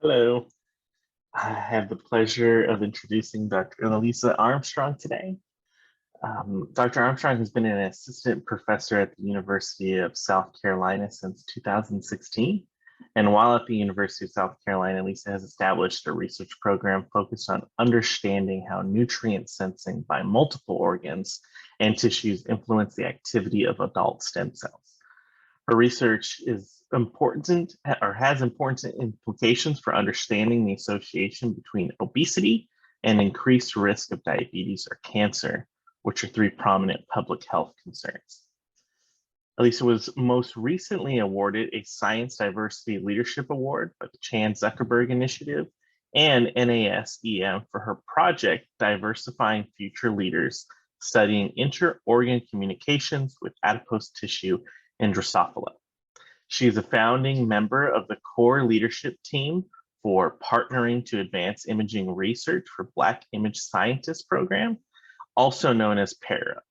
Hello. I have the pleasure of introducing Dr. Alissa Armstrong today. Dr. Armstrong has been an assistant professor at the University of South Carolina since 2016. And while at the University of South Carolina, Alissa has established a research program focused on understanding how nutrient sensing by multiple organs and tissues influence the activity of adult stem cells. Her research is important or has important implications for understanding the association between obesity and increased risk of diabetes or cancer, which are three prominent public health concerns. Alissa was most recently awarded a Science Diversity Leadership Award by the Chan Zuckerberg Initiative and NASEM for her project Diversifying Future Leaders, studying inter-organ communications with adipose tissue and Drosophila. She is a founding member of the core leadership team for Partnering to Advance Imaging Research for Black Image Scientists program, also known as PARA.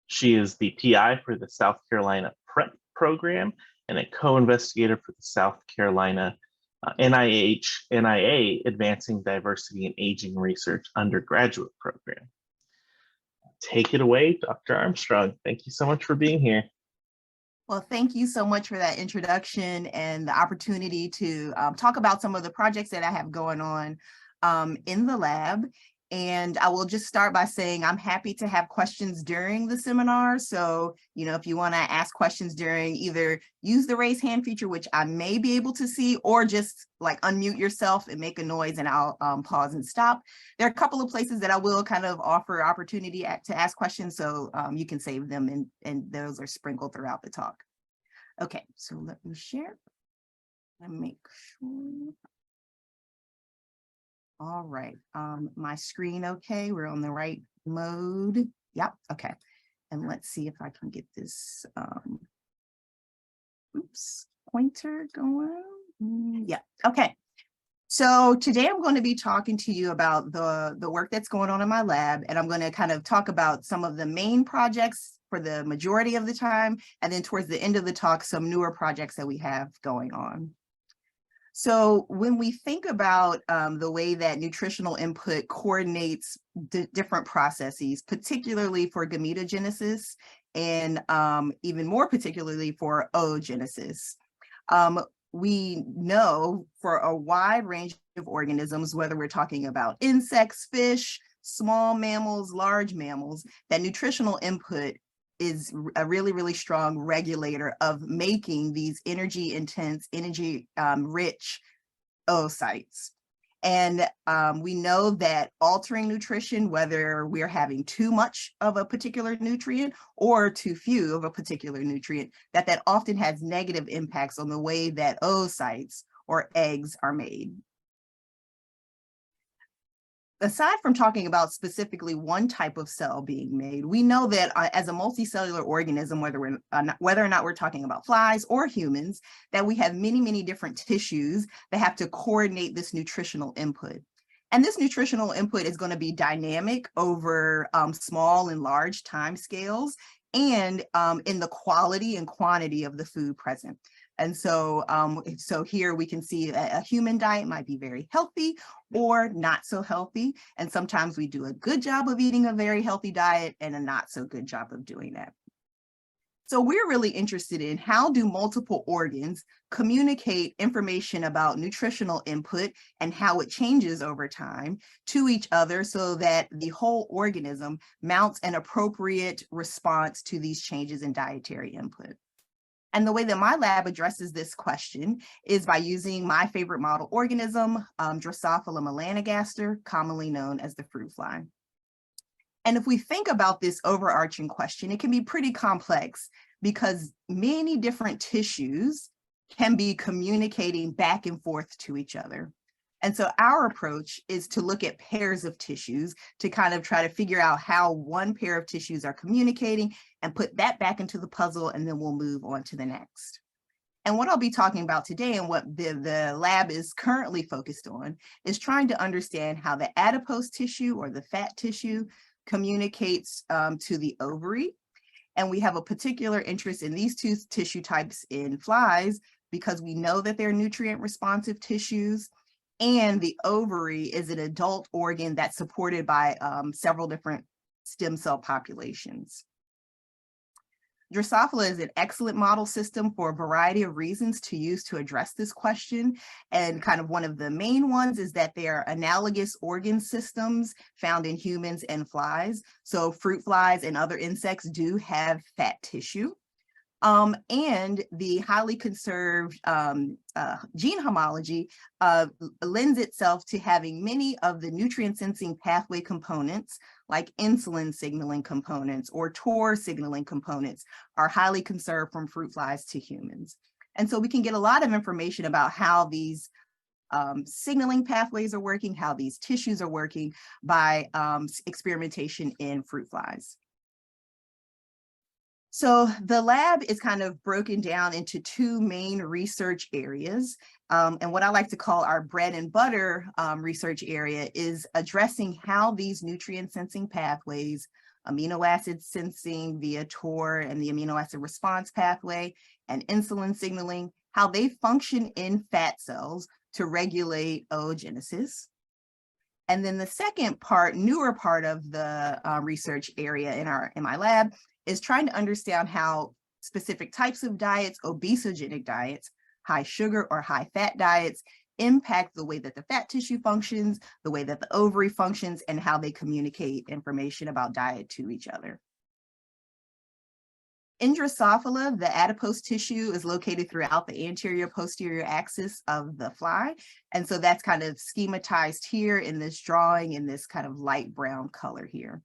She is the PI for the South Carolina PrEP program and a co-investigator for the South Carolina NIA Advancing Diversity in Aging Research undergraduate program. Take it away, Dr. Armstrong. Thank you so much for being here. Well, thank you so much for that introduction and the opportunity to talk about some of the projects that I have going on in the lab. And I will just start by saying I'm happy to have questions during the seminar. So, if you want to ask questions during, either use the raise hand feature, which I may be able to see, or just like unmute yourself and make a noise and I'll pause and stop. There are a couple of places that I will kind of offer opportunity to ask questions, so you can save them and those are sprinkled throughout the talk. Okay, so let me share and make sure. All right, my screen okay? We're on the right mode. Yep, okay. And let's see if I can get this pointer going. Yeah, okay. So today I'm going to be talking to you about the work that's going on in my lab, and I'm going to kind of talk about some of the main projects for the majority of the time, and then towards the end of the talk, some newer projects that we have going on. So when we think about the way that nutritional input coordinates different processes, particularly for gametogenesis and even more particularly for oogenesis, we know for a wide range of organisms, whether we're talking about insects, fish, small mammals, large mammals, that nutritional input is a really, really strong regulator of making these energy-intense, energy-rich oocytes. And we know that altering nutrition, whether we're having too much of a particular nutrient or too few of a particular nutrient, that often has negative impacts on the way that oocytes or eggs are made. Aside from talking about specifically one type of cell being made, we know that as a multicellular organism, whether or not we're talking about flies or humans, that we have many, many different tissues that have to coordinate this nutritional input. And this nutritional input is going to be dynamic over small and large time scales and in the quality and quantity of the food present. And so, so here we can see a human diet might be very healthy or not so healthy. And sometimes we do a good job of eating a very healthy diet and a not so good job of doing that. So we're really interested in how do multiple organs communicate information about nutritional input and how it changes over time to each other so that the whole organism mounts an appropriate response to these changes in dietary input. And the way that my lab addresses this question is by using my favorite model organism, Drosophila melanogaster, commonly known as the fruit fly. And if we think about this overarching question, it can be pretty complex because many different tissues can be communicating back and forth to each other. And so our approach is to look at pairs of tissues to kind of try to figure out how one pair of tissues are communicating and put that back into the puzzle, and then we'll move on to the next. And what I'll be talking about today and what the lab is currently focused on is trying to understand how the adipose tissue or the fat tissue communicates to the ovary. And we have a particular interest in these two tissue types in flies because we know that they're nutrient responsive tissues. And the ovary is an adult organ that's supported by several different stem cell populations. Drosophila is an excellent model system for a variety of reasons to use to address this question. And kind of one of the main ones is that they are analogous organ systems found in humans and flies. So fruit flies and other insects do have fat tissue. And the highly conserved gene homology lends itself to having many of the nutrient sensing pathway components, like insulin signaling components or mTOR signaling components, are highly conserved from fruit flies to humans. And so we can get a lot of information about how these signaling pathways are working, how these tissues are working by experimentation in fruit flies. So the lab is kind of broken down into two main research areas. And what I like to call our bread and butter research area is addressing how these nutrient sensing pathways, amino acid sensing via mTOR and the amino acid response pathway, and insulin signaling, how they function in fat cells to regulate oogenesis. And then the second part, newer part of the research area in my lab, is trying to understand how specific types of diets, obesogenic diets, high sugar or high fat diets, impact the way that the fat tissue functions, the way that the ovary functions, and how they communicate information about diet to each other. In Drosophila, the adipose tissue is located throughout the anterior posterior axis of the fly. And so that's kind of schematized here in this drawing in this kind of light brown color here.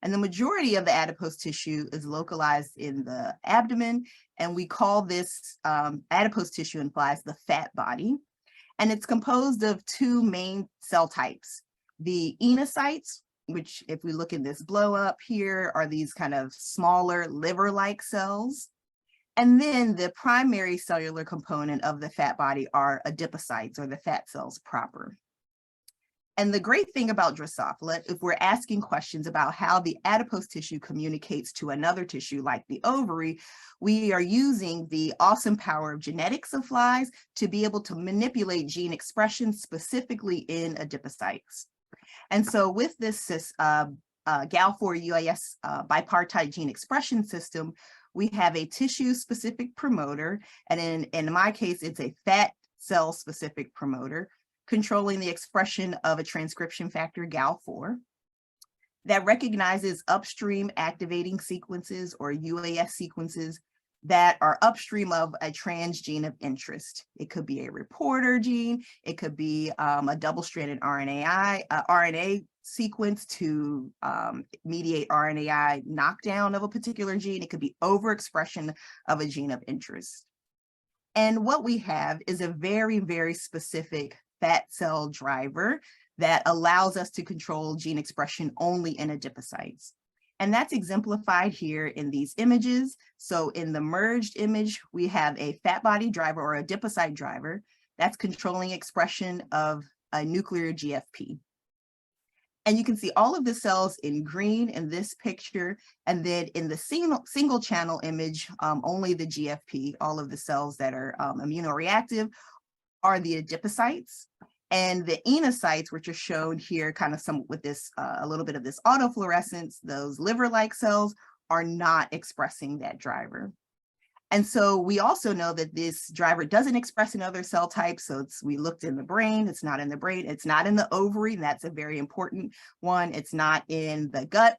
And the majority of the adipose tissue is localized in the abdomen, and we call this adipose tissue in flies the fat body. And it's composed of two main cell types, the enocytes, which if we look at this blow up here, are these kind of smaller liver-like cells. And then the primary cellular component of the fat body are adipocytes, or the fat cells proper. And the great thing about Drosophila, if we're asking questions about how the adipose tissue communicates to another tissue like the ovary, we are using the awesome power of genetics of flies to be able to manipulate gene expression specifically in adipocytes. And so with this GAL4 UAS bipartite gene expression system, we have a tissue-specific promoter, and in my case, it's a fat cell-specific promoter, controlling the expression of a transcription factor GAL4 that recognizes upstream activating sequences or UAS sequences that are upstream of a transgene of interest. It could be a reporter gene, it could be a double-stranded RNA sequence to mediate RNAi knockdown of a particular gene. It could be overexpression of a gene of interest. And what we have is a very, very specific fat cell driver that allows us to control gene expression only in adipocytes. And that's exemplified here in these images. So in the merged image, we have a fat body driver or adipocyte driver that's controlling expression of a nuclear GFP. And you can see all of the cells in green in this picture. And then in the single channel image, only the GFP, all of the cells that are immunoreactive are the adipocytes. And the enocytes, which are shown here kind of some with this, a little bit of this autofluorescence, those liver-like cells are not expressing that driver. And so we also know that this driver doesn't express in other cell types. So we looked in the brain, it's not in the brain, it's not in the ovary, and that's a very important one. It's not in the gut.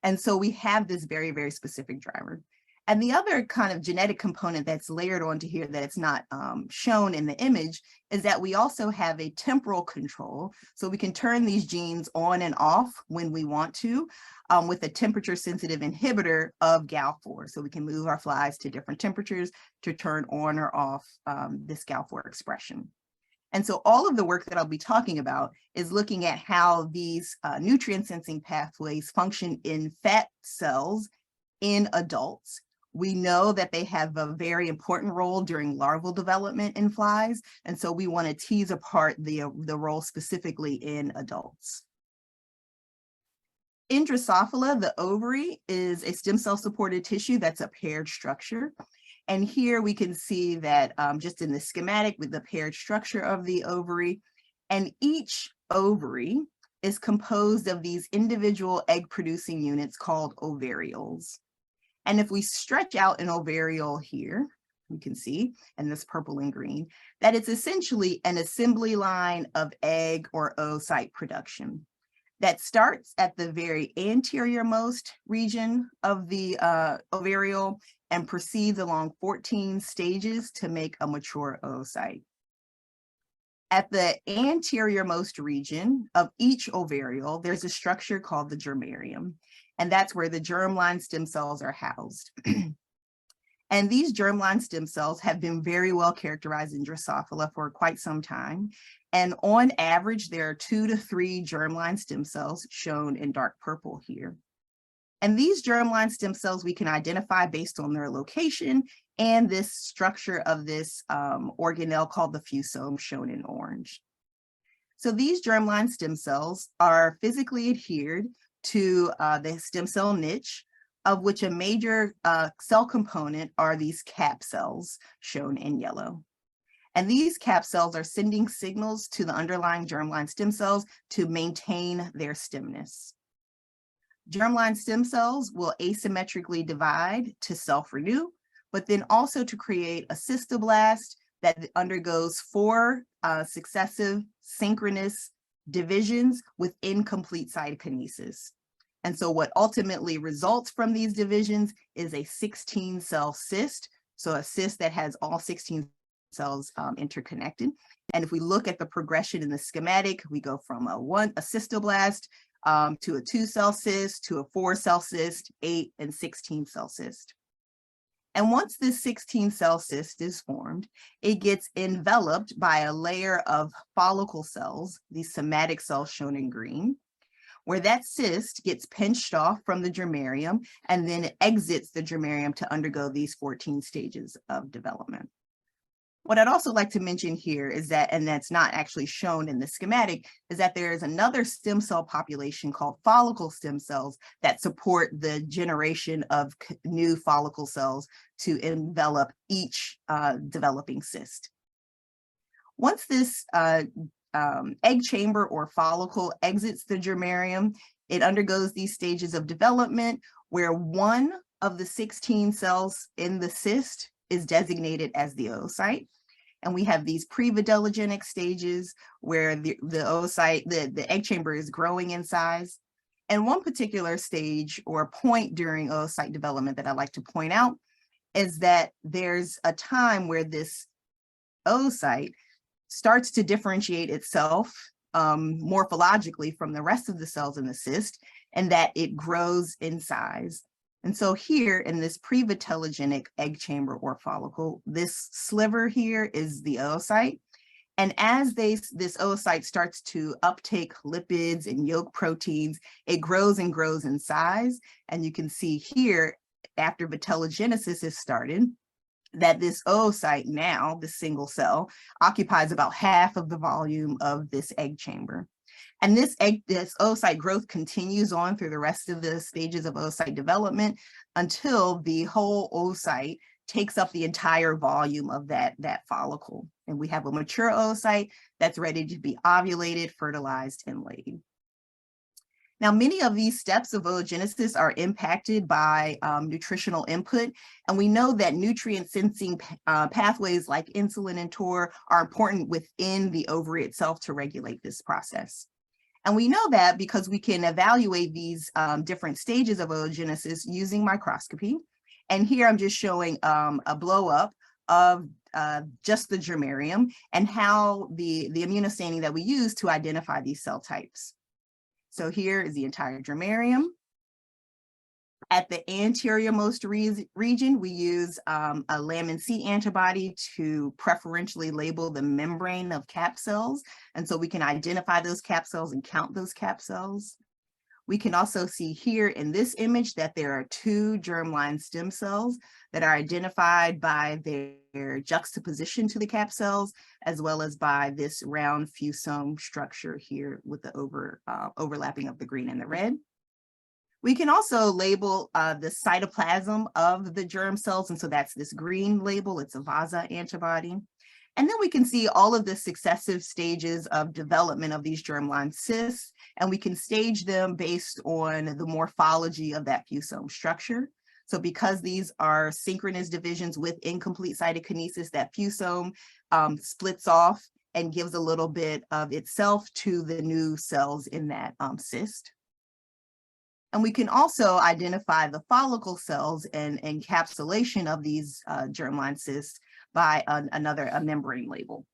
And so we have this very, very specific driver. And the other kind of genetic component that's layered onto here that it's not shown in the image is that we also have a temporal control. So we can turn these genes on and off when we want to with a temperature sensitive inhibitor of GAL4. So we can move our flies to different temperatures to turn on or off this GAL4 expression. And so all of the work that I'll be talking about is looking at how these nutrient sensing pathways function in fat cells in adults. We know that they have a very important role during larval development in flies, and so we want to tease apart the role specifically in adults. In Drosophila, the ovary is a stem cell supported tissue that's a paired structure. And here we can see that just in the schematic with the paired structure of the ovary, And each ovary is composed of these individual egg-producing units called ovarioles. And if we stretch out an ovariole here, you can see in this purple and green, that it's essentially an assembly line of egg or oocyte production that starts at the very anterior-most region of the ovariole and proceeds along 14 stages to make a mature oocyte. At the anterior-most region of each ovariole, there's a structure called the germarium, and that's where the germline stem cells are housed. And these germline stem cells have been very well characterized in Drosophila for quite some time. And on average, there are 2 to 3 germline stem cells shown in dark purple here. And these germline stem cells we can identify based on their location and this structure of this organelle called the fusome shown in orange. So these germline stem cells are physically adhered to the stem cell niche, of which a major cell component are these cap cells shown in yellow. And these cap cells are sending signals to the underlying germline stem cells to maintain their stemness. Germline stem cells will asymmetrically divide to self-renew, but then also to create a cystoblast that undergoes 4 successive synchronous divisions with incomplete cytokinesis. And so what ultimately results from these divisions is a 16-cell cyst, so a cyst that has all 16 cells interconnected. And if we look at the progression in the schematic, we go from a cystoblast to a 2-cell cyst, to a 4-cell cyst, 8 and 16-cell cyst. And once this 16-cell cyst is formed, it gets enveloped by a layer of follicle cells, these somatic cells shown in green, where that cyst gets pinched off from the germarium and then it exits the germarium to undergo these 14 stages of development. What I'd also like to mention here is that, and that's not actually shown in the schematic, is that there is another stem cell population called follicle stem cells that support the generation of new follicle cells to envelop each developing cyst. Once this egg chamber or follicle exits the germarium, it undergoes these stages of development where one of the 16 cells in the cyst is designated as the oocyte. And we have these pre-vitellogenic stages where the oocyte, the egg chamber is growing in size. And one particular stage or point during oocyte development that I like to point out is that there's a time where this oocyte starts to differentiate itself morphologically from the rest of the cells in the cyst, and that it grows in size. And so here in this pre-vitellogenic egg chamber or follicle, this sliver here is the oocyte. And as this oocyte starts to uptake lipids and yolk proteins, it grows and grows in size. And you can see here, after vitellogenesis is started, that this oocyte now, the single cell, occupies about half of the volume of this egg chamber. And this oocyte growth continues on through the rest of the stages of oocyte development until the whole oocyte takes up the entire volume of that follicle. And we have a mature oocyte that's ready to be ovulated, fertilized, and laid. Now, many of these steps of oogenesis are impacted by nutritional input, and we know that nutrient sensing pathways like insulin and mTOR are important within the ovary itself to regulate this process. And we know that because we can evaluate these different stages of oogenesis using microscopy. And here I'm just showing a blow up of just the germarium and how the immunostaining that we use to identify these cell types. So here is the entire germarium. At the anterior-most region, we use a lamin C antibody to preferentially label the membrane of cap cells. And so we can identify those cap cells and count those cap cells. We can also see here in this image that there are 2 germline stem cells that are identified by their juxtaposition to the cap cells, as well as by this round fusome structure here with the overlapping of the green and the red. We can also label the cytoplasm of the germ cells, and so that's this green label, it's a VASA antibody. And then we can see all of the successive stages of development of these germline cysts, and we can stage them based on the morphology of that fusome structure. So because these are synchronous divisions with incomplete cytokinesis, that fusome splits off and gives a little bit of itself to the new cells in that cyst. And we can also identify the follicle cells and encapsulation of these germline cysts by a membrane label.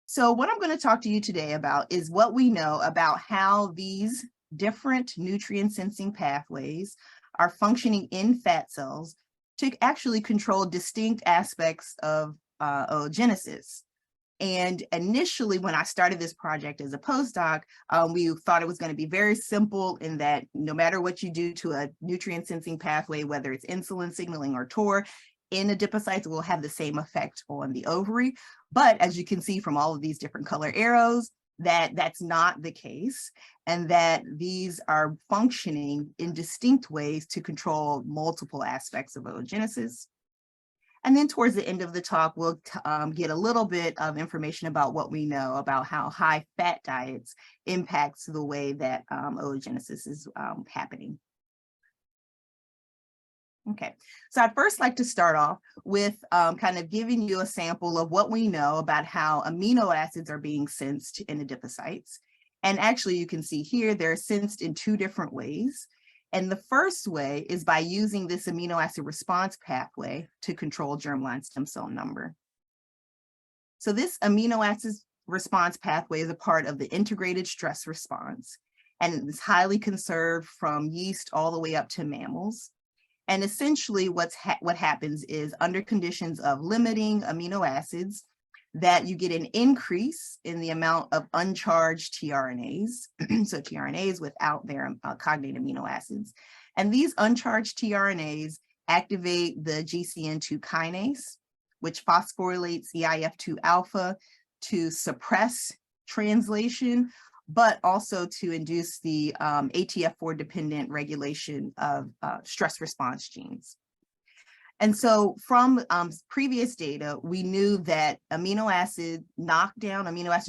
So what I'm going to talk to you today about is what we know about how these different nutrient sensing pathways are functioning in fat cells to actually control distinct aspects of oogenesis. And initially, when I started this project as a postdoc, we thought it was going to be very simple in that no matter what you do to a nutrient sensing pathway, whether it's insulin signaling or mTOR, in adipocytes will have the same effect on the ovary. But as you can see from all of these different color arrows, that's not the case, and that these are functioning in distinct ways to control multiple aspects of oogenesis. And then towards the end of the talk, we'll get a little bit of information about what we know about how high fat diets impacts the way that oogenesis is happening. Okay, so I'd first like to start off with kind of giving you a sample of what we know about how amino acids are being sensed in adipocytes. And actually, you can see here, they're sensed in two different ways. And the first way is by using this amino acid response pathway to control germline stem cell number. So this amino acid response pathway is a part of the integrated stress response, and it is highly conserved from yeast all the way up to mammals. And essentially what happens is under conditions of limiting amino acids, that you get an increase in the amount of uncharged tRNAs, so tRNAs without their cognate amino acids. And these uncharged tRNAs activate the GCN2 kinase, which phosphorylates EIF2 alpha to suppress translation, but also to induce the ATF4 dependent regulation of stress response genes. And so from previous data, we knew that amino acid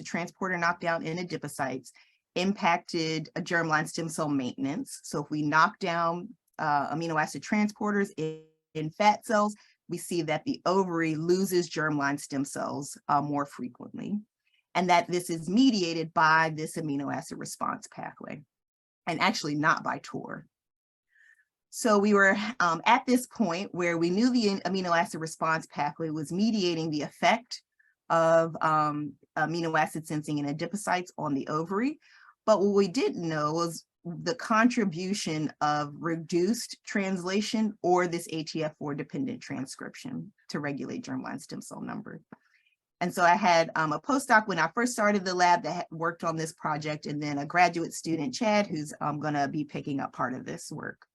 transporter knockdown in adipocytes impacted a germline stem cell maintenance. So if we knock down amino acid transporters in fat cells, we see that the ovary loses germline stem cells more frequently, and that this is mediated by this amino acid response pathway, and actually not by mTOR. So we were at this point where we knew the amino acid response pathway was mediating the effect of amino acid sensing in adipocytes on the ovary. But what we didn't know was the contribution of reduced translation or this ATF4 dependent transcription to regulate germline stem cell number. And so I had a postdoc when I first started the lab that worked on this project, and then a graduate student, Chad, who's going to be picking up part of this work.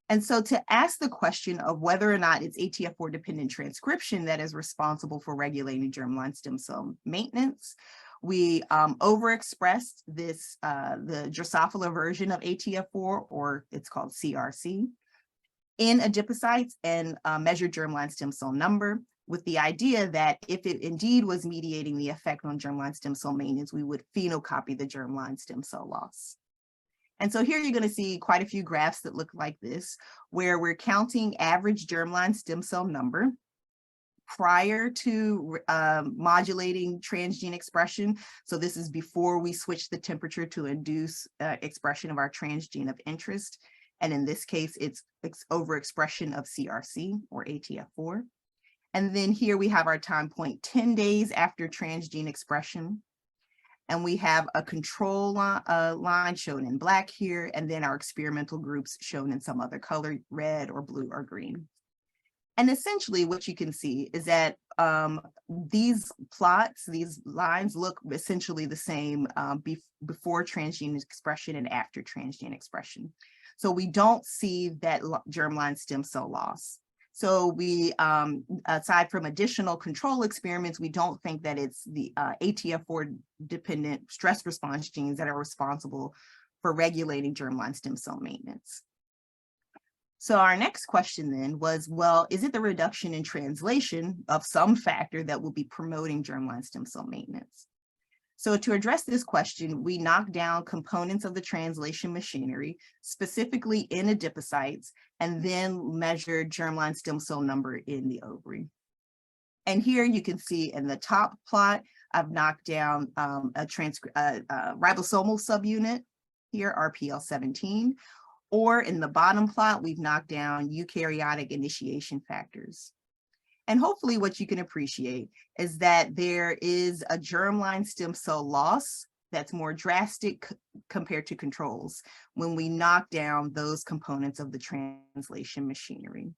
And so to ask the question of whether or not it's ATF4 dependent transcription that is responsible for regulating germline stem cell maintenance, we overexpressed this, the Drosophila version of ATF4, or it's called CRC, in adipocytes and measured germline stem cell number, with the idea that if it indeed was mediating the effect on germline stem cell maintenance, we would phenocopy the germline stem cell loss. And so here you're going to see quite a few graphs that look like this, where we're counting average germline stem cell number prior to modulating transgene expression. So this is before we switch the temperature to induce expression of our transgene of interest. And in this case, it's overexpression of CRC or ATF4. And then here we have our time point 10 days after transgene expression. And we have a control line shown in black here, and then our experimental groups shown in some other color, red or blue or green. And essentially what you can see is that these plots, these lines look essentially the same before transgene expression and after transgene expression. So we don't see that germline stem cell loss. So we, aside from additional control experiments, we don't think that it's the ATF4 dependent stress response genes that are responsible for regulating germline stem cell maintenance. So our next question then was, well, is it the reduction in translation of some factor that will be promoting germline stem cell maintenance? So to address this question, we knocked down components of the translation machinery, specifically in adipocytes, and then measured germline stem cell number in the ovary. And here you can see in the top plot, I've knocked down a ribosomal subunit here, RPL17, or in the bottom plot, we've knocked down eukaryotic initiation factors. And hopefully what you can appreciate is that there is a germline stem cell loss that's more drastic compared to controls when we knock down those components of the translation machinery.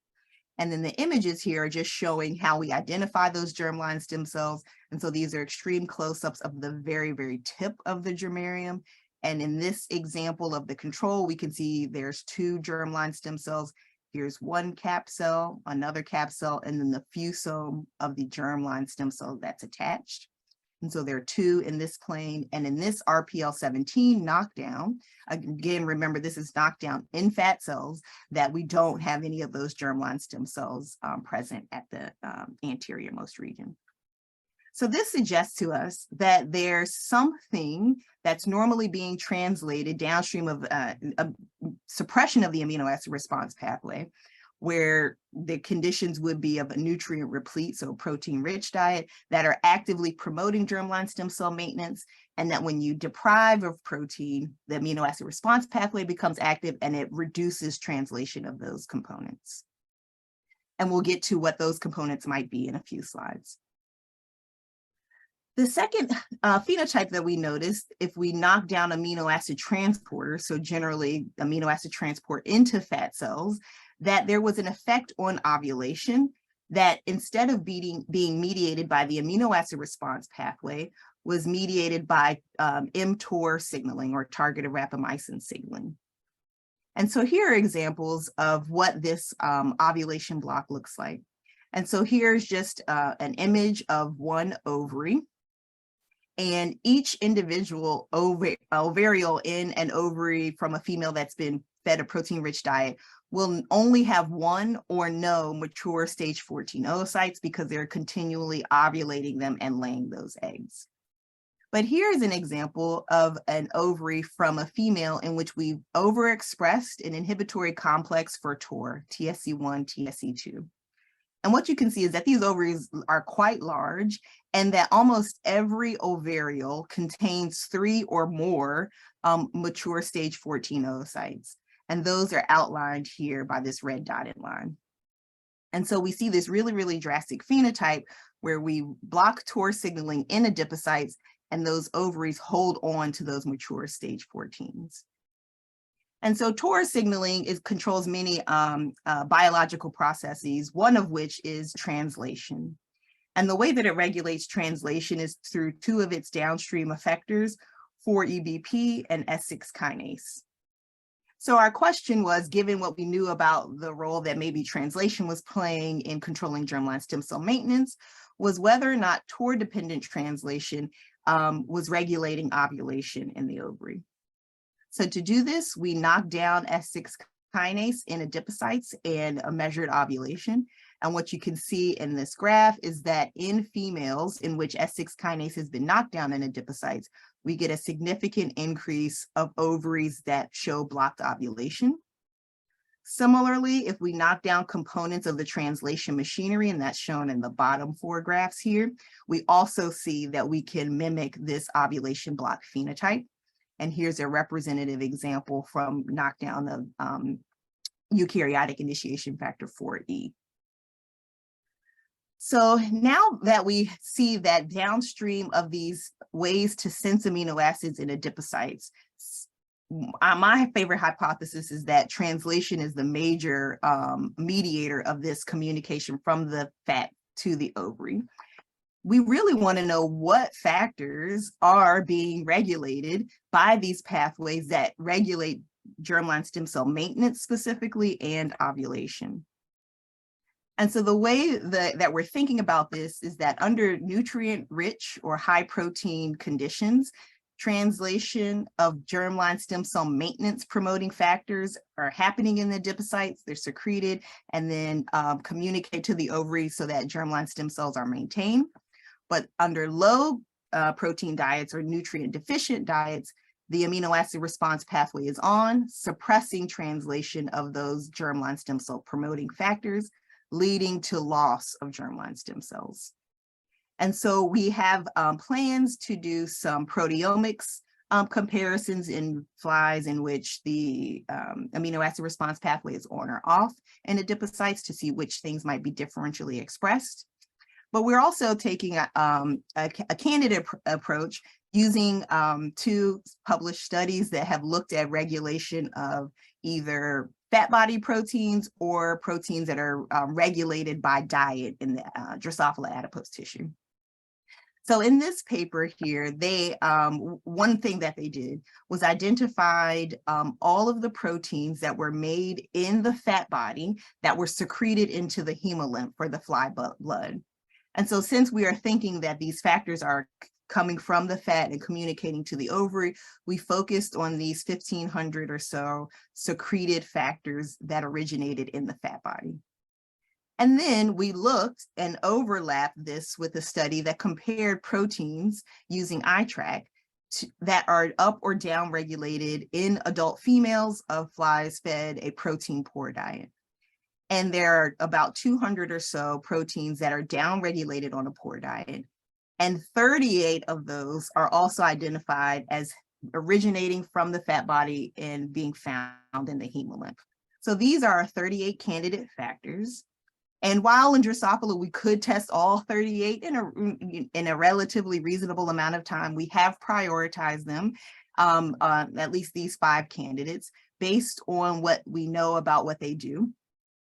And then the images here are just showing how we identify those germline stem cells. And so these are extreme close-ups of the very, very tip of the germarium. And in this example of the control, we can see there's 2 germline stem cells. Here's one cap cell, another cap cell, and then the fusome of the germline stem cell that's attached. And so there are 2 in this plane, and in this RPL17 knockdown, again, remember this is knockdown in fat cells, that we don't have any of those germline stem cells present at the anterior-most region. So this suggests to us that there's something that's normally being translated downstream of a suppression of the amino acid response pathway, where the conditions would be of a nutrient replete, so protein-rich diet, that are actively promoting germline stem cell maintenance, and that when you deprive of protein, the amino acid response pathway becomes active and it reduces translation of those components. And we'll get to what those components might be in a few slides. The second phenotype that we noticed, if we knock down amino acid transporters, so generally amino acid transport into fat cells, that there was an effect on ovulation that instead of being mediated by the amino acid response pathway, was mediated by mTOR signaling, or targeted rapamycin signaling. And so here are examples of what this ovulation block looks like. And so here's just an image of one ovary. And each individual ovariole in an ovary from a female that's been fed a protein-rich diet will only have 1 or no mature stage 14 oocytes because they're continually ovulating them and laying those eggs. But here's an example of an ovary from a female in which we've overexpressed an inhibitory complex for TOR, TSC1, TSC2. And what you can see is that these ovaries are quite large and that almost every ovariole contains 3 or more mature stage 14 oocytes. And those are outlined here by this red dotted line. And so we see this really, really drastic phenotype where we block TOR signaling in adipocytes and those ovaries hold on to those mature stage 14s. And so TOR signaling controls many biological processes, one of which is translation. And the way that it regulates translation is through 2 of its downstream effectors, 4-EBP and S6 kinase. So our question was, given what we knew about the role that maybe translation was playing in controlling germline stem cell maintenance, was whether or not TOR-dependent translation was regulating ovulation in the ovary. So to do this, we knocked down S6 kinase in adipocytes and measured ovulation. And what you can see in this graph is that in females in which S6 kinase has been knocked down in adipocytes, we get a significant increase of ovaries that show blocked ovulation. Similarly, if we knock down components of the translation machinery, and that's shown in the bottom 4 graphs here, we also see that we can mimic this ovulation block phenotype. And here's a representative example from knockdown of eukaryotic initiation factor 4E. So now that we see that downstream of these ways to sense amino acids in adipocytes, my favorite hypothesis is that translation is the major mediator of this communication from the fat to the ovary. We really want to know what factors are being regulated by these pathways that regulate germline stem cell maintenance specifically and ovulation. And so the way that we're thinking about this is that under nutrient-rich or high protein conditions, Translation of germline stem cell maintenance promoting factors are happening in the adipocytes. They're secreted and then communicate to the ovaries so that germline stem cells are maintained. But under low protein diets or nutrient deficient diets, the amino acid response pathway is on, suppressing translation of those germline stem cell promoting factors, leading to loss of germline stem cells. And so we have plans to do some proteomics comparisons in flies in which the amino acid response pathway is on or off in adipocytes to see which things might be differentially expressed. But we're also taking a candidate approach using 2 published studies that have looked at regulation of either fat body proteins or proteins that are regulated by diet in the Drosophila adipose tissue. So in this paper here, they one thing that they did was identified all of the proteins that were made in the fat body that were secreted into the hemolymph for the fly blood. And so since we are thinking that these factors are coming from the fat and communicating to the ovary, we focused on these 1,500 or so secreted factors that originated in the fat body. And then we looked and overlapped this with a study that compared proteins using iTrack that are up or down regulated in adult females of flies fed a protein poor diet. And there are about 200 or so proteins that are down regulated on a poor diet. And 38 of those are also identified as originating from the fat body and being found in the hemolymph. So these are our 38 candidate factors. And while in Drosophila, we could test all 38 in a relatively reasonable amount of time, we have prioritized them, at least these 5 candidates, based on what we know about what they do,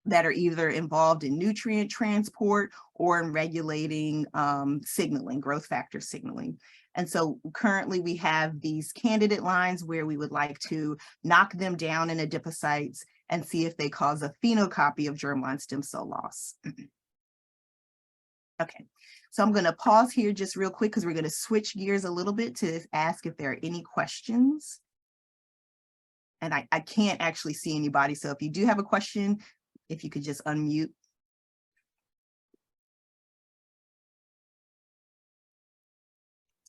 that are either involved in nutrient transport or in regulating signaling, growth factor signaling. And so currently we have these candidate lines where we would like to knock them down in adipocytes and see if they cause a phenocopy of germline stem cell loss. Okay, so I'm going to pause here just real quick because we're going to switch gears a little bit to ask if there are any questions. And I can't actually see anybody, so if you do have a question, if you could just unmute.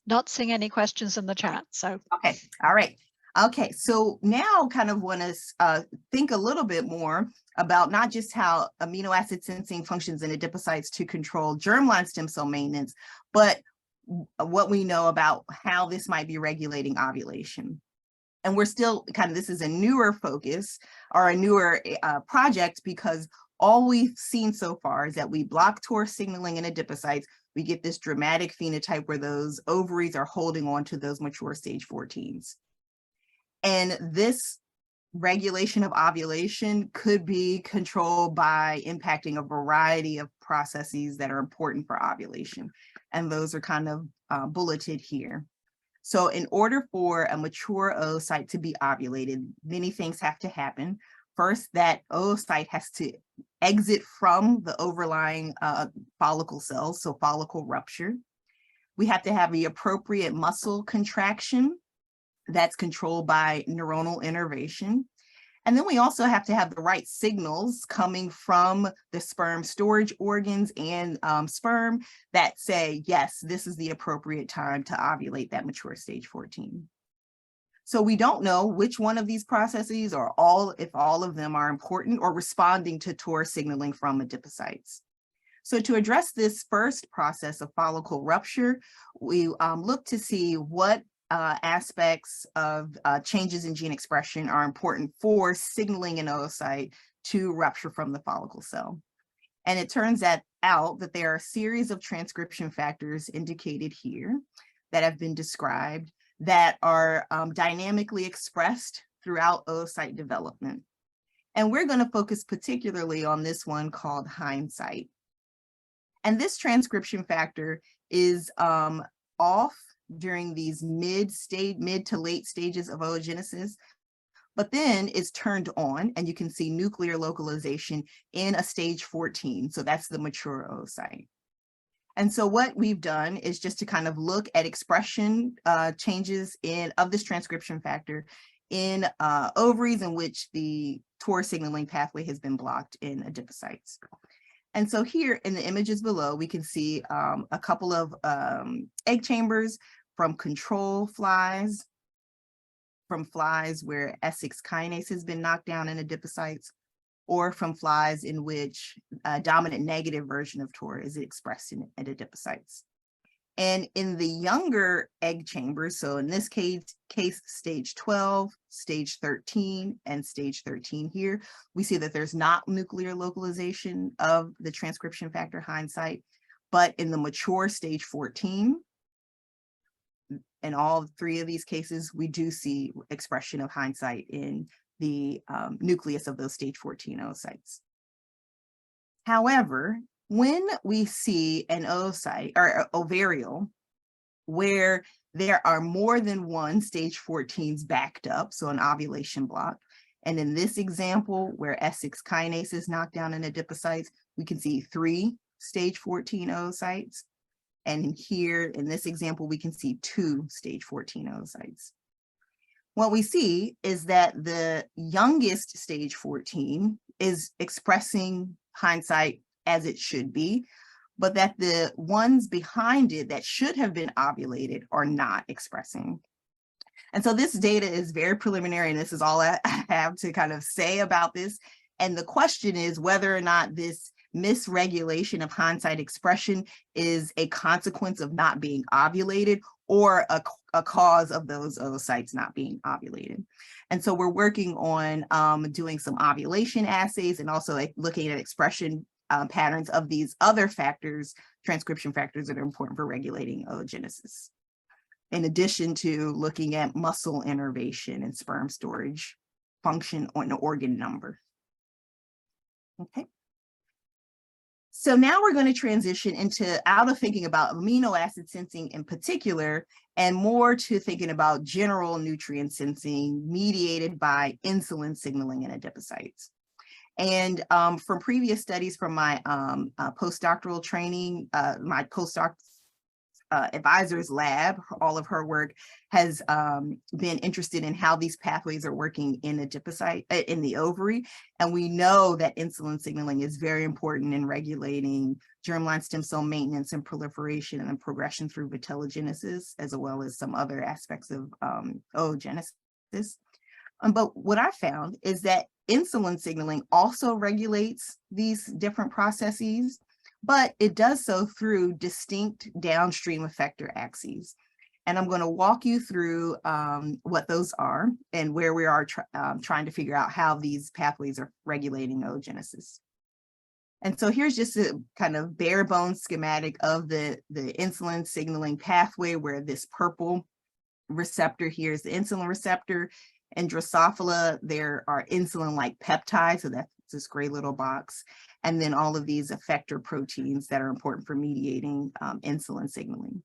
Not seeing any questions in the chat, so. Okay, all right. Okay, so now kind of want to think a little bit more about not just how amino acid sensing functions in adipocytes to control germline stem cell maintenance, but what we know about how this might be regulating ovulation. And we're still kind of, this is a newer focus or a newer project because all we've seen so far is that we block mTOR signaling in adipocytes. We get this dramatic phenotype where those ovaries are holding on to those mature stage 14s. And this regulation of ovulation could be controlled by impacting a variety of processes that are important for ovulation. And those are kind of bulleted here. So in order for a mature oocyte to be ovulated, many things have to happen. First, that oocyte has to exit from the overlying follicle cells, so follicle rupture. We have to have the appropriate muscle contraction that's controlled by neuronal innervation. And then we also have to have the right signals coming from the sperm storage organs and sperm that say, yes, this is the appropriate time to ovulate that mature stage 14. So we don't know which one of these processes or if all of them are important or responding to mTOR signaling from adipocytes. So to address this first process of follicle rupture, we look to see what aspects of changes in gene expression are important for signaling an oocyte to rupture from the follicle cell. And it turns out that there are a series of transcription factors indicated here that have been described that are dynamically expressed throughout oocyte development. And we're going to focus particularly on this one called hindsight. And this transcription factor is off during these mid to late stages of oogenesis, but then it's turned on and you can see nuclear localization in a stage 14. So that's the mature oocyte. And so what we've done is just to kind of look at expression changes of this transcription factor in ovaries in which the mTOR signaling pathway has been blocked in adipocytes. And so here in the images below, we can see a couple of egg chambers from control flies, from flies where S6 kinase has been knocked down in adipocytes, or from flies in which a dominant negative version of mTOR is expressed in adipocytes. And in the younger egg chambers, so in this case stage 12, stage 13, and stage 13 here, we see that there's not nuclear localization of the transcription factor hindsight, but in the mature stage 14, in all three of these cases, we do see expression of hindsight in the nucleus of those stage 14 oocytes. However, when we see an oocyte or ovarial where there are more than one stage 14s backed up, so an ovulation block, and in this example where S6 kinase is knocked down in adipocytes, we can see 3 stage 14 oocytes. And here in this example, we can see 2 stage 14 oocytes. What we see is that the youngest stage 14 is expressing hindsight as it should be, but that the ones behind it that should have been ovulated are not expressing. And so this data is very preliminary, and this is all I have to kind of say about this. And the question is whether or not this misregulation of hindsight expression is a consequence of not being ovulated or a cause of those oocytes not being ovulated. And so we're working on doing some ovulation assays and also looking at expression patterns of these other factors, transcription factors that are important for regulating oogenesis, in addition to looking at muscle innervation and sperm storage function on the organ number. Okay. So now we're going to transition out of thinking about amino acid sensing in particular, and more to thinking about general nutrient sensing mediated by insulin signaling in adipocytes. And from previous studies from my postdoctoral training, my postdoc advisor's lab, all of her work has been interested in how these pathways are working in adipocyte, in the ovary. And we know that insulin signaling is very important in regulating germline stem cell maintenance and proliferation and then progression through vitellogenesis, as well as some other aspects of oogenesis. But what I found is that insulin signaling also regulates these different processes, but it does so through distinct downstream effector axes. And I'm going to walk you through what those are and where we are trying to figure out how these pathways are regulating oogenesis. And so here's just a kind of bare bones schematic of the insulin signaling pathway, where this purple receptor here is the insulin receptor. In Drosophila, there are insulin-like peptides, so that's this gray little box, and then all of these effector proteins that are important for mediating insulin signaling.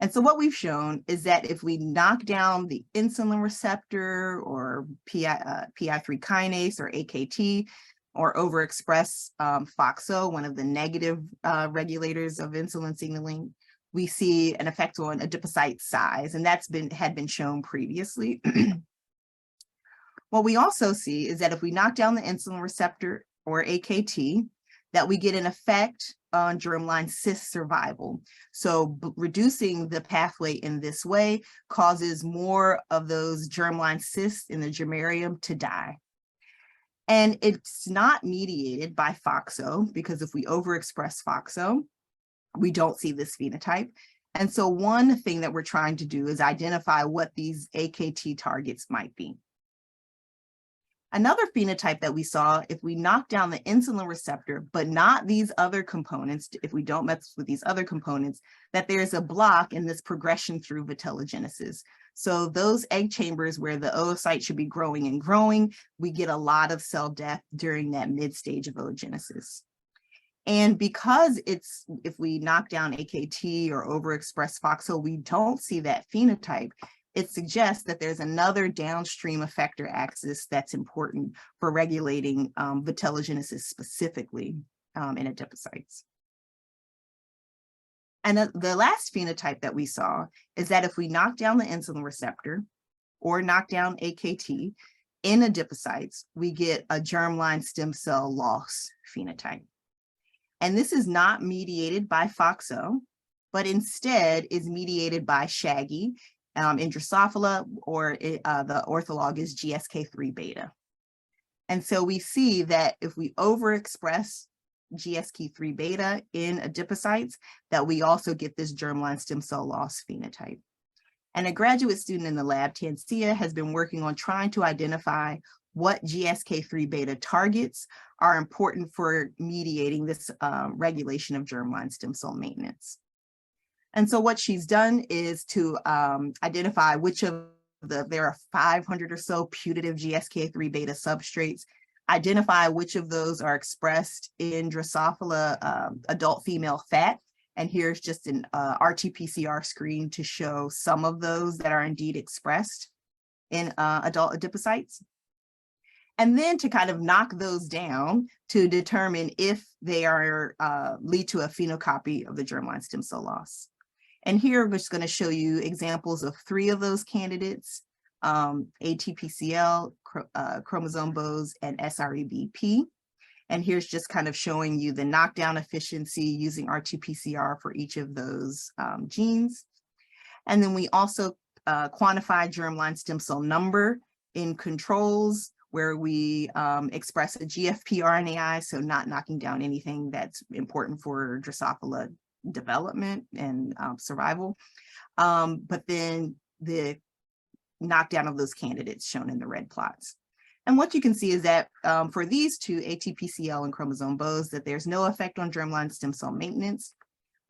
And so what we've shown is that if we knock down the insulin receptor or PI3 kinase or AKT, or overexpress FOXO, one of the negative regulators of insulin signaling, we see an effect on adipocyte size, and that's had been shown previously. What we also see is that if we knock down the insulin receptor or AKT, that we get an effect on germline cyst survival. So reducing the pathway in this way causes more of those germline cysts in the germarium to die. And it's not mediated by FOXO, because if we overexpress FOXO, we don't see this phenotype. And so one thing that we're trying to do is identify what these AKT targets might be. Another phenotype that we saw, if we knock down the insulin receptor, but not these other components, if we don't mess with these other components, that there's a block in this progression through vitellogenesis. So those egg chambers where the oocyte should be growing and growing, we get a lot of cell death during that mid stage of oogenesis. And because if we knock down AKT or overexpress FOXO, we don't see that phenotype. It suggests that there's another downstream effector axis that's important for regulating vitellogenesis specifically in adipocytes. And the last phenotype that we saw is that if we knock down the insulin receptor or knock down AKT in adipocytes, we get a germline stem cell loss phenotype. And this is not mediated by FOXO, but instead is mediated by Shaggy in Drosophila, or the ortholog is GSK3 beta. And so we see that if we overexpress GSK3 beta in adipocytes, that we also get this germline stem cell loss phenotype. And a graduate student in the lab, Tancia, has been working on trying to identify what GSK3 beta targets are important for mediating this regulation of germline stem cell maintenance. And so what she's done is to identify which of there are 500 or so putative GSK3 beta substrates, identify which of those are expressed in Drosophila adult female fat. And here's just an RT-PCR screen to show some of those that are indeed expressed in adult adipocytes. And then to kind of knock those down to determine if they are lead to a phenocopy of the germline stem cell loss. And here we're just going to show you examples of 3 of those candidates, ATPCL, chromosome bows, and SREBP. And here's just kind of showing you the knockdown efficiency using RT-PCR for each of those genes. And then we also quantify germline stem cell number in controls, where we express a GFP RNAi, so not knocking down anything that's important for Drosophila development and survival, but then the knockdown of those candidates shown in the red plots. And what you can see is that for these 2, ATPCL and chromosome bows, that there's no effect on germline stem cell maintenance,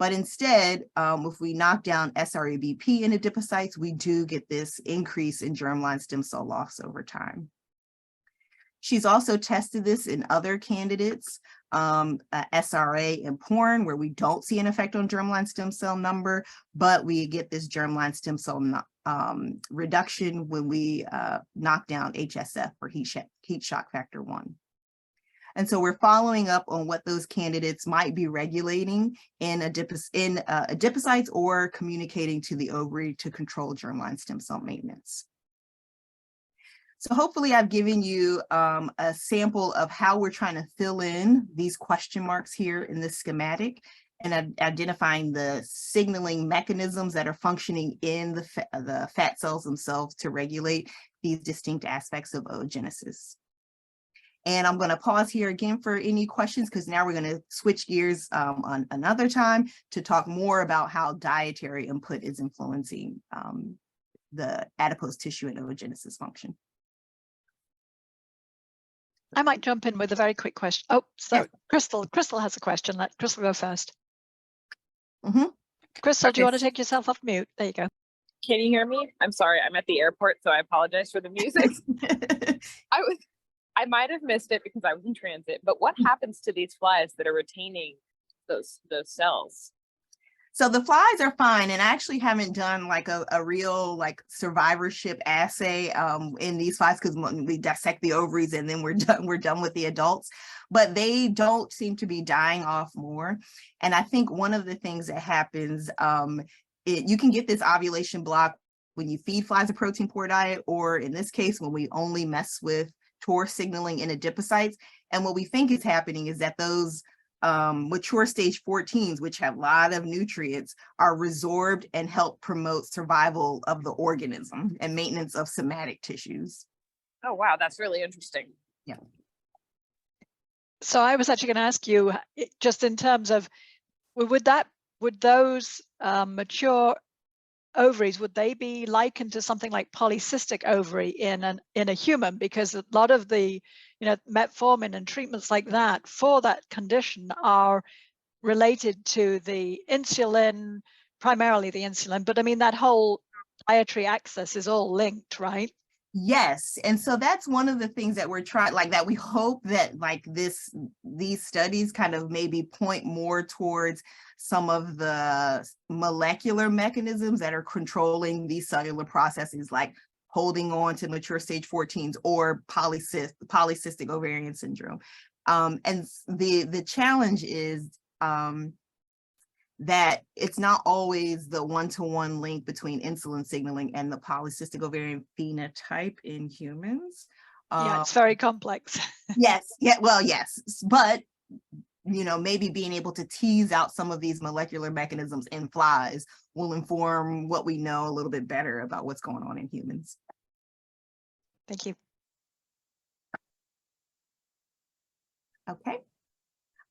but instead, if we knock down SREBP in adipocytes, we do get this increase in germline stem cell loss over time. She's also tested this in other candidates, SRA and porn, where we don't see an effect on germline stem cell number, but we get this germline stem cell reduction when we knock down HSF, or heat shock factor 1. And so we're following up on what those candidates might be regulating in adipocytes or communicating to the ovary to control germline stem cell maintenance. So hopefully I've given you a sample of how we're trying to fill in these question marks here in this schematic, and identifying the signaling mechanisms that are functioning in the fat cells themselves to regulate these distinct aspects of oogenesis. And I'm going to pause here again for any questions, because now we're going to switch gears on another time to talk more about how dietary input is influencing the adipose tissue and oogenesis function. I might jump in with a very quick question. Oh, so Crystal has a question. Let Crystal go first. Crystal, do you want to take yourself off mute? There you go. Can you hear me? I'm sorry, I'm at the airport, so I apologize for the music. I might have missed it because I was in transit, but what happens to these flies that are retaining those cells? So the flies are fine, and I actually haven't done like a real like survivorship assay in these flies, because we dissect the ovaries and then we're done with the adults, but they don't seem to be dying off more. And I think one of the things that happens, you can get this ovulation block when you feed flies a protein poor diet, or in this case, when we only mess with mTOR signaling in adipocytes. And what we think is happening is that those mature stage 14s, which have a lot of nutrients, are resorbed and help promote survival of the organism and maintenance of somatic tissues. Oh, wow, that's really interesting. Yeah. So I was actually going to ask you, just in terms of, would those mature ovaries, would they be likened to something like polycystic ovary in a human? Because a lot of the metformin and treatments like that for that condition are related to the insulin, primarily the insulin, but I mean that whole dietary axis is all linked, right? Yes, and so that's one of the things that we're trying, like that we hope that like these studies kind of maybe point more towards some of the molecular mechanisms that are controlling these cellular processes, like holding on to mature stage 14s or polycystic ovarian syndrome. And the challenge is that it's not always the one-to-one link between insulin signaling and the polycystic ovarian phenotype in humans. Yeah, it's very complex. Yes, yeah, well, yes, but you know, maybe being able to tease out some of these molecular mechanisms in flies will inform what we know a little bit better about what's going on in humans. Thank you. Okay.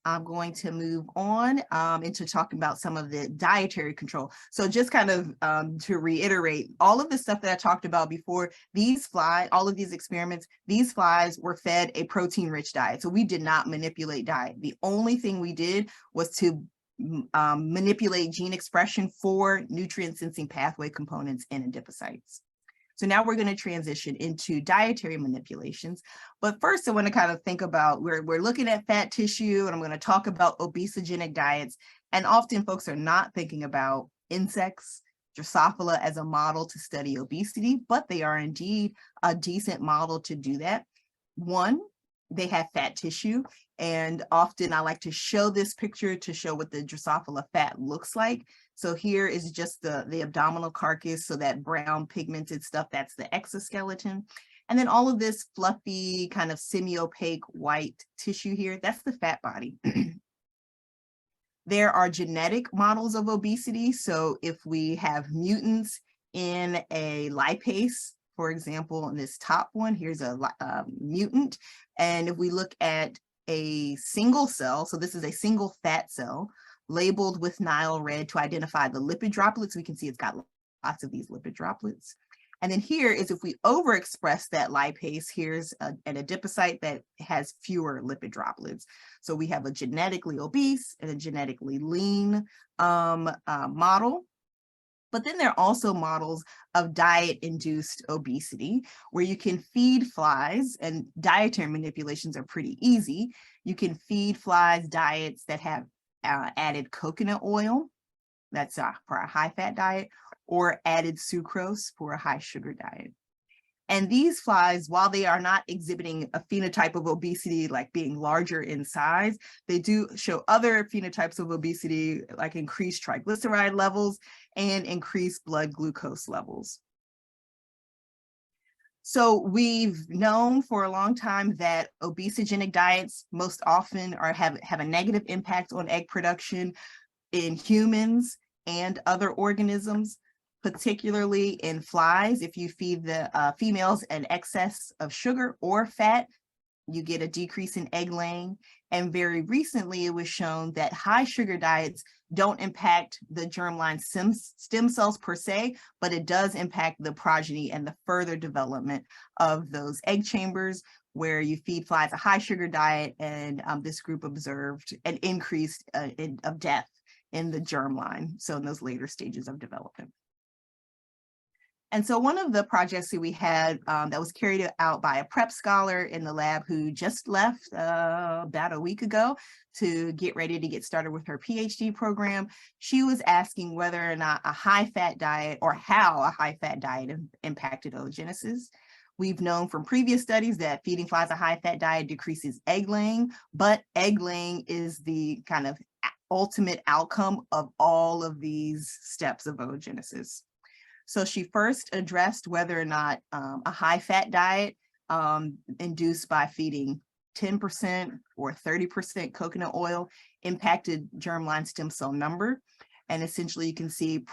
I'm going to move on into talking about some of the dietary control. So just kind of to reiterate, all of the stuff that I talked about before, these flies, all of these experiments, these flies were fed a protein-rich diet. So we did not manipulate diet. The only thing we did was to manipulate gene expression for nutrient-sensing pathway components in adipocytes. So now we're going to transition into dietary manipulations. But first, I want to kind of think about, we're looking at fat tissue, and I'm going to talk about obesogenic diets. And often folks are not thinking about insects, Drosophila as a model to study obesity, but they are indeed a decent model to do that. One, they have fat tissue, and often I like to show this picture to show what the Drosophila fat looks like. So here is just the abdominal carcass, so that brown pigmented stuff, that's the exoskeleton. And then all of this fluffy kind of semi-opaque white tissue here, that's the fat body. There are genetic models of obesity. So if we have mutants in a lipase, for example, in this top one, here's a mutant. And if we look at a single cell, so this is a single fat cell, labeled with Nile red to identify the lipid droplets. We can see it's got lots of these lipid droplets. And then here is if we overexpress that lipase, here's an adipocyte that has fewer lipid droplets. So we have a genetically obese and a genetically lean model. But then there are also models of diet-induced obesity, where you can feed flies, and dietary manipulations are pretty easy. You can feed flies diets that have added coconut oil, that's for a high-fat diet, or added sucrose for a high-sugar diet. And these flies, while they are not exhibiting a phenotype of obesity like being larger in size, they do show other phenotypes of obesity like increased triglyceride levels and increased blood glucose levels. So we've known for a long time that obesogenic diets most often have a negative impact on egg production in humans and other organisms, particularly in flies. If you feed the females an excess of sugar or fat, you get a decrease in egg laying. And very recently, it was shown that high sugar diets don't impact the germline stem cells per se, but it does impact the progeny and the further development of those egg chambers, where you feed flies a high sugar diet, and this group observed an increase of death in the germline, so in those later stages of development. And so one of the projects that we had that was carried out by a prep scholar in the lab who just left about a week ago to get ready to get started with her PhD program, she was asking whether or not a high-fat diet, or how a high-fat diet impacted oogenesis. We've known from previous studies that feeding flies a high-fat diet decreases egg laying, but egg laying is the kind of ultimate outcome of all of these steps of oogenesis. So she first addressed whether or not a high-fat diet induced by feeding 10% or 30% coconut oil impacted germline stem cell number. And essentially you can see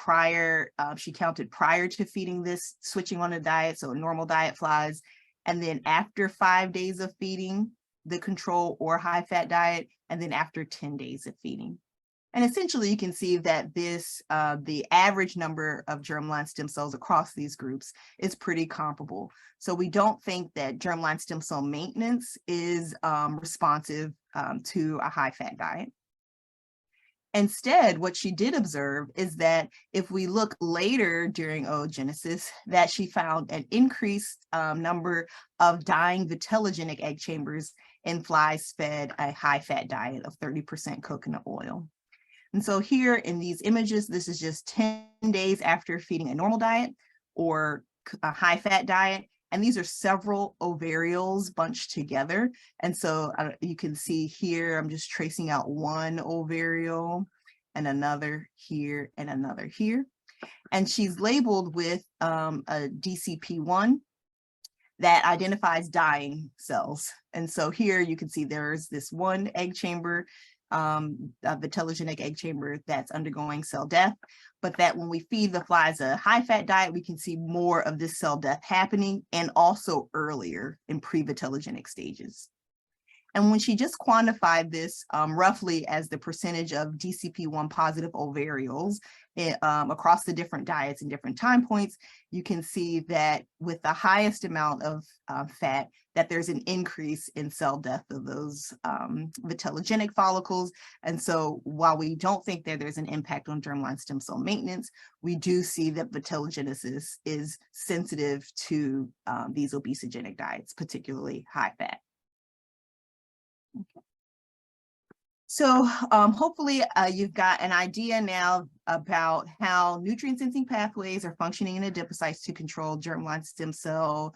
she counted prior to feeding this, switching on a diet, so normal diet flies, and then after 5 days of feeding the control or high-fat diet, and then after 10 days of feeding. And essentially you can see that the average number of germline stem cells across these groups is pretty comparable. So we don't think that germline stem cell maintenance is responsive to a high-fat diet. Instead, what she did observe is that if we look later during oogenesis, that she found an increased number of dying vitellogenic egg chambers in flies fed a high-fat diet of 30% coconut oil. And so here in these images, this is just 10 days after feeding a normal diet or a high-fat diet. And these are several ovarials bunched together. And so you can see here, I'm just tracing out one ovarial. and another here, and another here. And she's labeled with a DCP1 that identifies dying cells. And so here you can see there's this one egg chamber, the telogeneic egg chamber that's undergoing cell death, but that when we feed the flies a high-fat diet, we can see more of this cell death happening and also earlier in pre-vitellogenic stages. And when she just quantified this roughly as the percentage of DCP1 positive ovarials across the different diets and different time points, you can see that with the highest amount of fat, that there's an increase in cell death of those vitellogenic follicles. And so while we don't think that there's an impact on germline stem cell maintenance, we do see that vitellogenesis is sensitive to these obesogenic diets, particularly high fat. So hopefully you've got an idea now about how nutrient sensing pathways are functioning in adipocytes to control germline stem cell,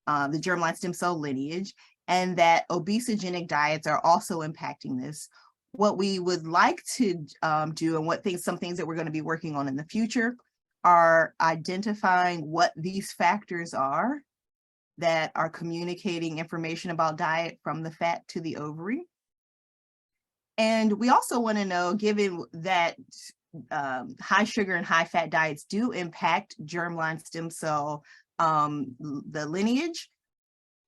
the germline stem cell lineage, and that obesogenic diets are also impacting this. What we would like to do, and some things that we're going to be working on in the future, are identifying what these factors are that are communicating information about diet from the fat to the ovary. And we also want to know, given that high sugar and high fat diets do impact germline stem cell, the lineage,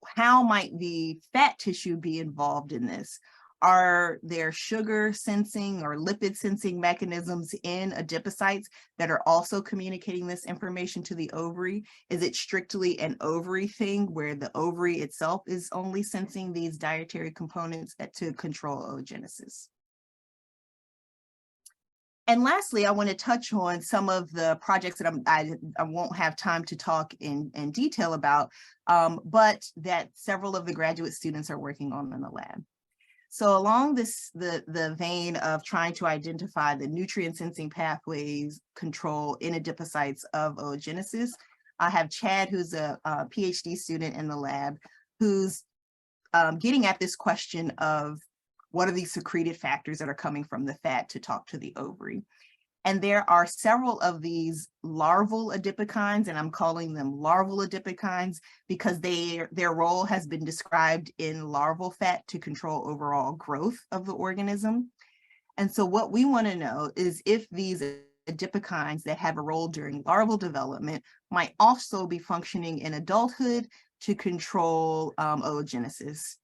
how might the fat tissue be involved in this? Are there sugar sensing or lipid sensing mechanisms in adipocytes that are also communicating this information to the ovary? Is it strictly an ovary thing where the ovary itself is only sensing these dietary components to control oogenesis? And lastly, I want to touch on some of the projects that I won't have time to talk in detail about, but that several of the graduate students are working on in the lab. So along the vein of trying to identify the nutrient sensing pathways control in adipocytes of oogenesis, I have Chad, who's a PhD student in the lab, who's getting at this question of what are these secreted factors that are coming from the fat to talk to the ovary. And there are several of these larval adipokines, and I'm calling them larval adipokines because their role has been described in larval fat to control overall growth of the organism. And so what we want to know is if these adipokines that have a role during larval development might also be functioning in adulthood to control oogenesis.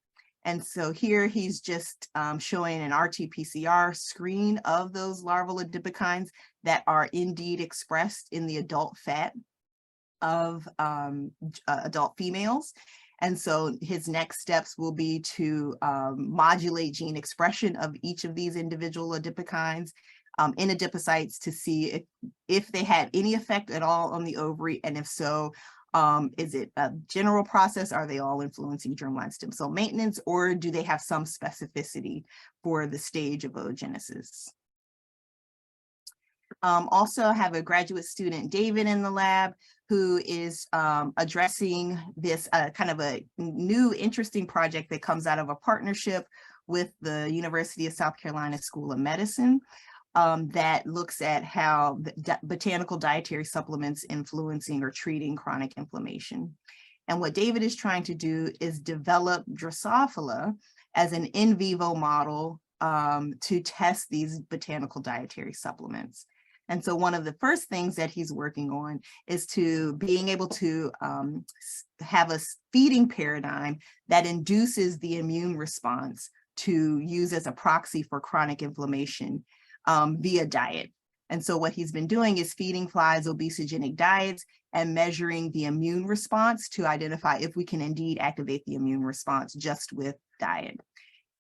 And so here he's just showing an RT-PCR screen of those larval adipokines that are indeed expressed in the adult fat of adult females. And so his next steps will be to modulate gene expression of each of these individual adipokines in adipocytes to see if they had any effect at all on the ovary, and if so, is it a general process? Are they all influencing germline stem cell maintenance, or do they have some specificity for the stage of oogenesis? Also, I have a graduate student, David, in the lab, who is addressing this kind of a new interesting project that comes out of a partnership with the University of South Carolina School of Medicine. That looks at how botanical dietary supplements influencing or treating chronic inflammation. And what David is trying to do is develop Drosophila as an in vivo model to test these botanical dietary supplements. And so one of the first things that he's working on is to being able to have a feeding paradigm that induces the immune response to use as a proxy for chronic inflammation via diet. And so what he's been doing is feeding flies obesogenic diets and measuring the immune response to identify if we can indeed activate the immune response just with diet.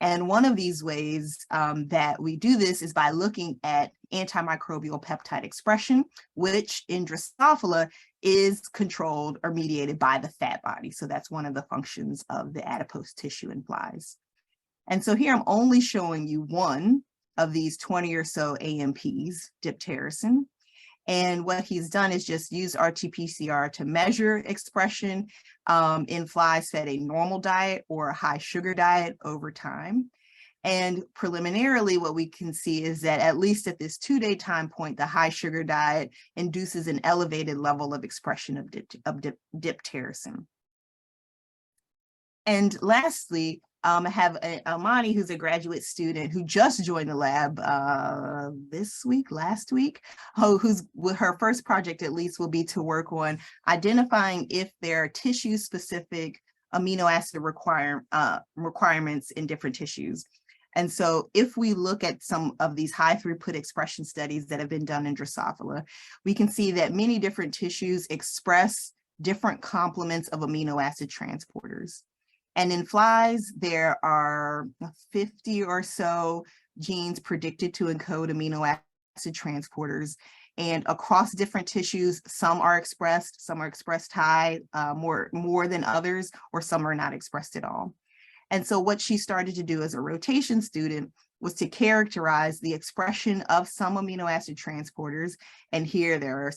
And one of these ways that we do this is by looking at antimicrobial peptide expression, which in Drosophila is controlled or mediated by the fat body. So that's one of the functions of the adipose tissue in flies. And so here I'm only showing you one of these 20 or so AMPs, dipterosin. And what he's done is just use RT-PCR to measure expression in flies fed a normal diet or a high sugar diet over time. And preliminarily, what we can see is that at least at this 2-day time point, the high sugar diet induces an elevated level of expression of dipterosin. And lastly, I have Amani, who's a graduate student who just joined the lab last week, who's with her first project at least will be to work on identifying if there are tissue-specific amino acid requirements in different tissues. And so if we look at some of these high throughput expression studies that have been done in Drosophila, we can see that many different tissues express different complements of amino acid transporters. And in flies, there are 50 or so genes predicted to encode amino acid transporters. And across different tissues, some are expressed high, more than others, or some are not expressed at all. And so what she started to do as a rotation student was to characterize the expression of some amino acid transporters. And here there are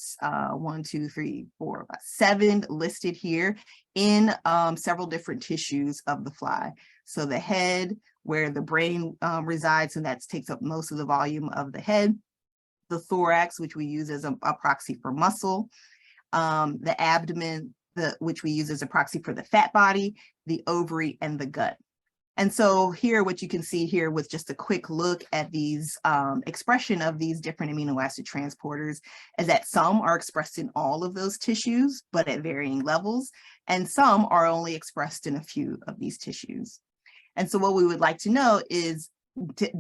7 listed here in several different tissues of the fly. So the head, where the brain resides, and that takes up most of the volume of the head. The thorax, which we use as a proxy for muscle. The abdomen, which we use as a proxy for the fat body, the ovary, and the gut. And so here, what you can see here with just a quick look at these expression of these different amino acid transporters is that some are expressed in all of those tissues, but at varying levels, and some are only expressed in a few of these tissues. And so what we would like to know is,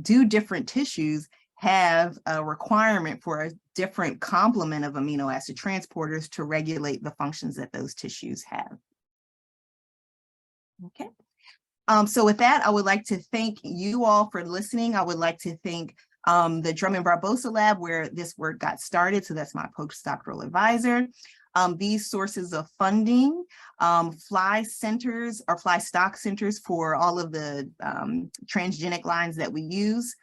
do different tissues have a requirement for a different complement of amino acid transporters to regulate the functions that those tissues have? Okay. So with that, I would like to thank you all for listening. I would like to thank the Drummond-Barbosa lab where this work got started. So that's my postdoctoral advisor. These sources of funding, fly centers or fly stock centers for all of the transgenic lines that we use.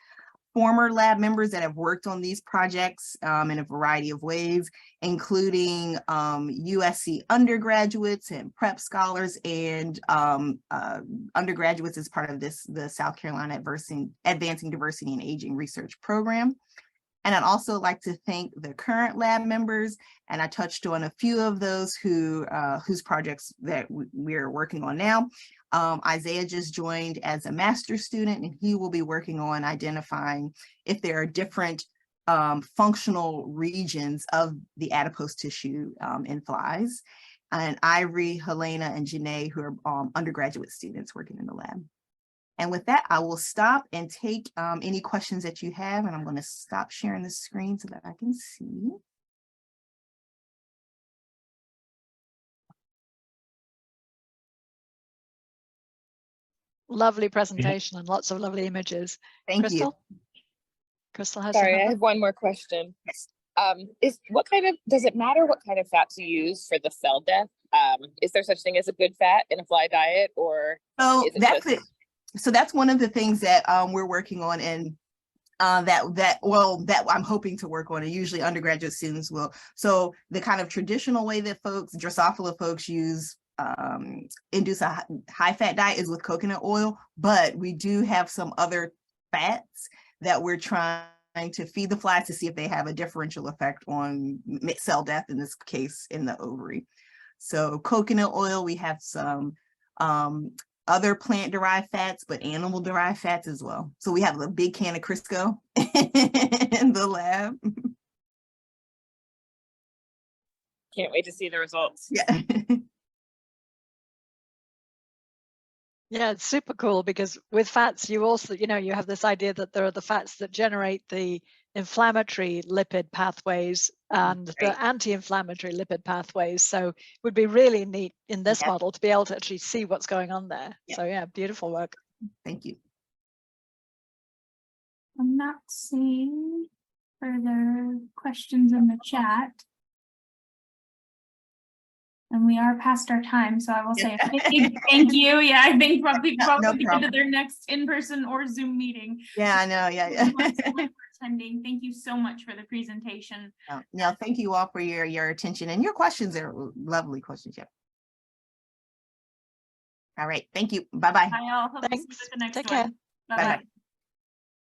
Former lab members that have worked on these projects in a variety of ways, including USC undergraduates and prep scholars and undergraduates as part of the South Carolina Advancing Diversity and Aging Research Program. And I'd also like to thank the current lab members, and I touched on a few of those whose projects that we're working on now. Isaiah just joined as a master's student, and he will be working on identifying if there are different functional regions of the adipose tissue in flies. And Ivory, Helena, and Janae, who are undergraduate students working in the lab. And with that, I will stop and take any questions that you have, and I'm going to stop sharing the screen so that I can see. Lovely presentation and lots of lovely images. Thank Crystal? you. Crystal has Sorry, I have one more question. Yes. Does it matter what kind of fats you use for the cell death? Is there such thing as a good fat in a fly diet, or So is it that's just... it. So that's one of the things that we're working on, and that I'm hoping to work on, and usually undergraduate students will. So the kind of traditional way that Drosophila folks induce a high fat diet is with coconut oil, but we do have some other fats that we're trying to feed the flies to see if they have a differential effect on cell death, in this case in the ovary. So coconut oil, we have some other plant-derived fats, but animal-derived fats as well. So we have a big can of Crisco in the lab. Can't wait to see the results. Yeah. Yeah, it's super cool because with fats, you also, you have this idea that there are the fats that generate the inflammatory lipid pathways and the anti-inflammatory lipid pathways. So it would be really neat in this model to be able to actually see what's going on there. So yeah, beautiful work. Thank you. I'm not seeing further questions in the chat. And we are past our time, so I will say a big thank you. Yeah, I think probably to their next in-person or Zoom meeting. Yeah, I know. Yeah. For attending. Thank you so much for the presentation. No, thank you all for your attention, and your questions are lovely questions. Yeah. All right. Thank you. Bye-bye. Bye all. Hope to see you at the next one. Bye-bye.